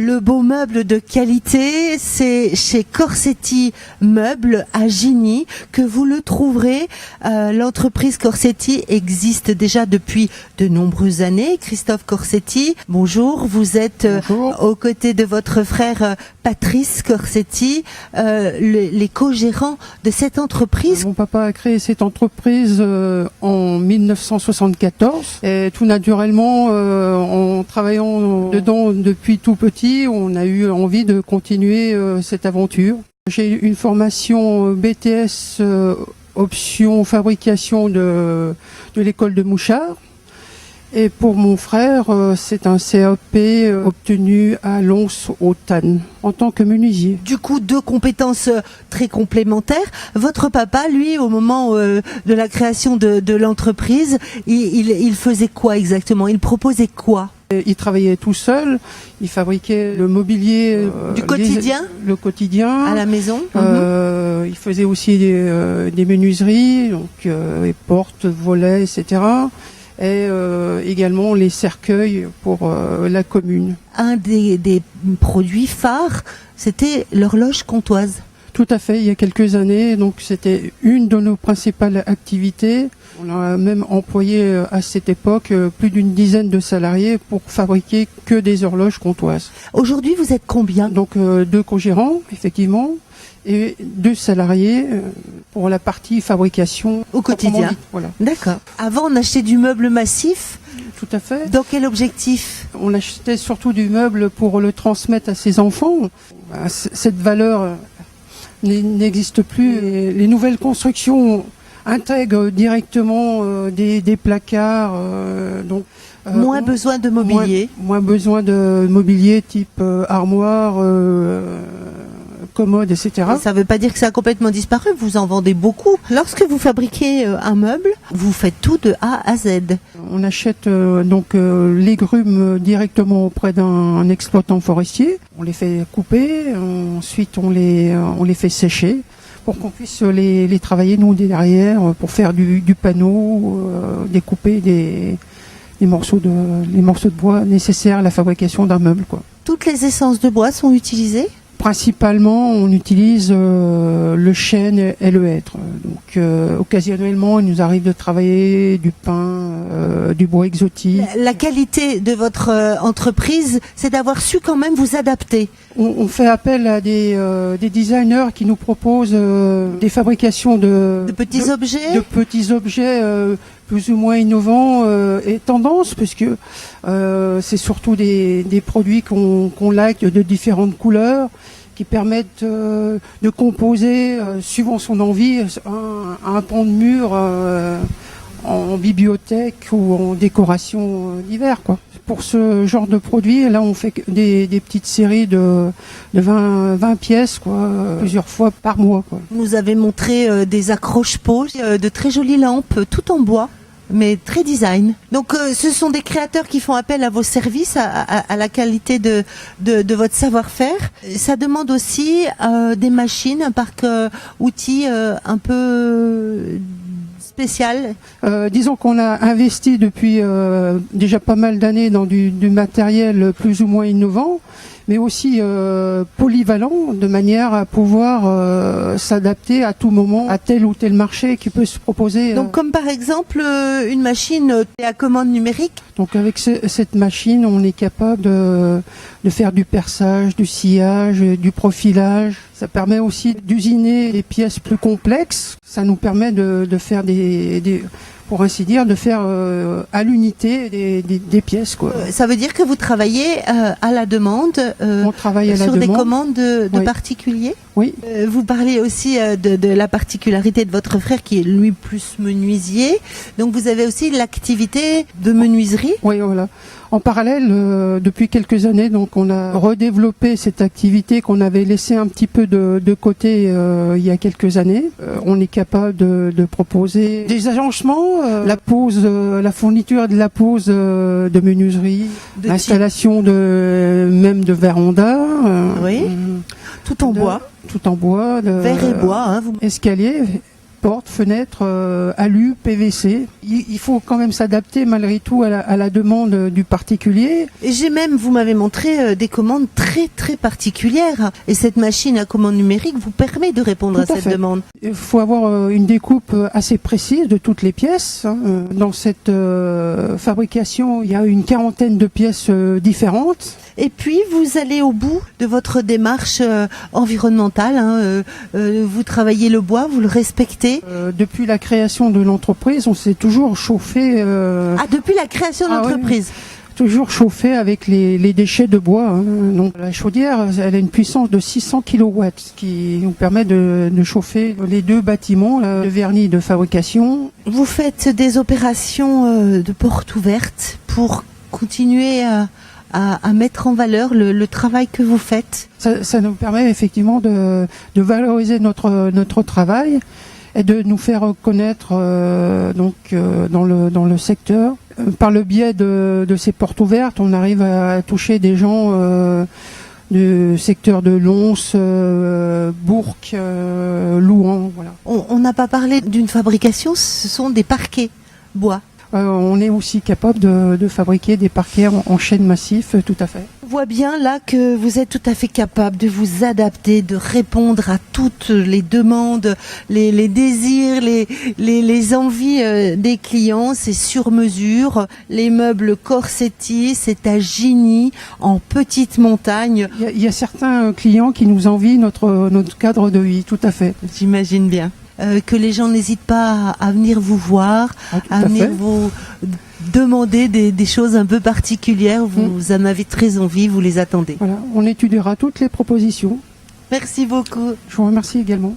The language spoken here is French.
Le beau meuble de qualité, c'est chez Corsetti Meubles à Gigny que vous le trouverez. L'entreprise Corsetti existe déjà depuis de nombreuses années. Christophe Corsetti, bonjour. Vous êtes aux côtés de votre frère Patrice Corsetti, les co-gérants de cette entreprise. Mon papa a créé cette entreprise en 1974 et tout naturellement, en travaillant dedans depuis tout petit, on a eu envie de continuer cette aventure. J'ai une formation BTS option fabrication de l'école de Mouchard. Et pour mon frère, c'est un CAP obtenu à Lons-au-Tann en tant que menuisier. Du coup, deux compétences très complémentaires. Votre papa, lui, au moment de la création de l'entreprise, il faisait quoi exactement? Il proposait quoi? Il travaillait tout seul, il fabriquait le mobilier du quotidien, le quotidien à la maison. Il faisait aussi des menuiseries, donc les portes, volets, etc. Et également les cercueils pour la commune. Un des produits phares, c'était l'horloge comtoise. Tout à fait, il y a quelques années, donc c'était une de nos principales activités. On a même employé à cette époque plus d'une dizaine de salariés pour fabriquer que des horloges comtoises. Aujourd'hui, vous êtes combien? Donc 2 co-gérants, effectivement, et 2 salariés pour la partie fabrication au quotidien. Voilà. D'accord. Avant, on achetait du meuble massif. Tout à fait. Dans quel objectif? On achetait surtout du meuble pour le transmettre à ses enfants. Cette valeur n'existe plus. Les nouvelles constructions intègrent directement des placards. Donc moins besoin de mobilier. Moins besoin de mobilier type armoire, commode, etc. Ça ne veut pas dire que ça a complètement disparu, vous en vendez beaucoup. Lorsque vous fabriquez un meuble, vous faites tout de A à Z. On achète donc les grumes directement auprès d'un exploitant forestier. On les fait couper, ensuite on les fait sécher pour qu'on puisse les travailler nous derrière pour faire du panneau, découper les morceaux de bois nécessaires à la fabrication d'un meuble, quoi. Toutes les essences de bois sont utilisées? Principalement, on utilise le chêne et le hêtre. Donc, occasionnellement, il nous arrive de travailler du pin, du bois exotique. La qualité de votre entreprise, c'est d'avoir su quand même vous adapter. On fait appel à des designers qui nous proposent des fabrications de petits objets. De petits objets plus ou moins innovants et tendances, puisque c'est surtout des produits qu'on like de différentes couleurs, qui permettent de composer, suivant son envie, un pan de mur en bibliothèque ou en décoration d'hiver, quoi. Pour ce genre de produit, là, on fait des petites séries de 20 pièces, quoi, plusieurs fois par mois, quoi. Vous nous avez montré des accroche-pots, de très jolies lampes, tout en bois, mais très design. Donc ce sont des créateurs qui font appel à vos services, à la qualité de votre savoir-faire. Ça demande aussi des machines, un parc outils un peu spécial. Disons qu'on a investi depuis déjà pas mal d'années dans du matériel plus ou moins innovant, mais aussi polyvalent, de manière à pouvoir s'adapter à tout moment à tel ou tel marché qui peut se proposer. Donc comme par exemple une machine à commande numérique. Donc avec cette machine, on est capable de faire du perçage, du sciage, du profilage. Ça permet aussi d'usiner des pièces plus complexes. Ça nous permet de faire pour ainsi dire, de faire à l'unité des pièces, quoi. Ça veut dire que vous travaillez à la demande, on travaille sur des commandes de oui. particuliers. Oui. Vous parlez aussi de la particularité de votre frère qui est lui plus menuisier. Donc vous avez aussi l'activité de menuiserie. Oui, voilà. En parallèle, depuis quelques années, donc on a redéveloppé cette activité qu'on avait laissée un petit peu de côté il y a quelques années. On est capable de proposer des agencements, la pose, la fourniture de la pose de menuiserie, l'installation même de vérandas. Oui. Tout en bois. Tout en bois. Verre et bois. Hein, escalier. portes, fenêtres, alu, PVC. Il faut quand même s'adapter malgré tout à la demande du particulier. Et vous m'avez montré des commandes très très particulières. Et cette machine à commande numérique vous permet de répondre à cette demande. Il faut avoir une découpe assez précise de toutes les pièces. Dans cette fabrication, il y a une quarantaine de pièces différentes. Et puis, vous allez au bout de votre démarche environnementale. Vous travaillez le bois, vous le respectez. Depuis la création de l'entreprise, on s'est toujours chauffé. Depuis la création de l'entreprise. Oui. Toujours chauffé avec les déchets de bois. Donc la chaudière, elle a une puissance de 600 kW, ce qui nous permet de chauffer les 2 bâtiments, le vernis de fabrication. Vous faites des opérations de portes ouvertes pour continuer à mettre en valeur le travail que vous faites. Ça nous permet effectivement de valoriser notre travail et de nous faire reconnaître dans le secteur. Par le biais de ces portes ouvertes, on arrive à toucher des gens du secteur de Lons, Bourg, Louhans. Voilà. On n'a pas parlé d'une fabrication, ce sont des parquets bois. On est aussi capable de fabriquer des parquets en chêne massif, tout à fait. On voit bien là que vous êtes tout à fait capable de vous adapter, de répondre à toutes les demandes, les désirs, les envies des clients. C'est sur mesure. Les meubles Corsetti, c'est à Gigny, en petite montagne. Il y a certains clients qui nous envient notre cadre de vie, tout à fait. J'imagine bien. Que les gens n'hésitent pas à venir vous voir, à venir vous demander des choses un peu particulières. Vous en avez très envie, vous les attendez. Voilà, on étudiera toutes les propositions. Merci beaucoup. Je vous remercie également.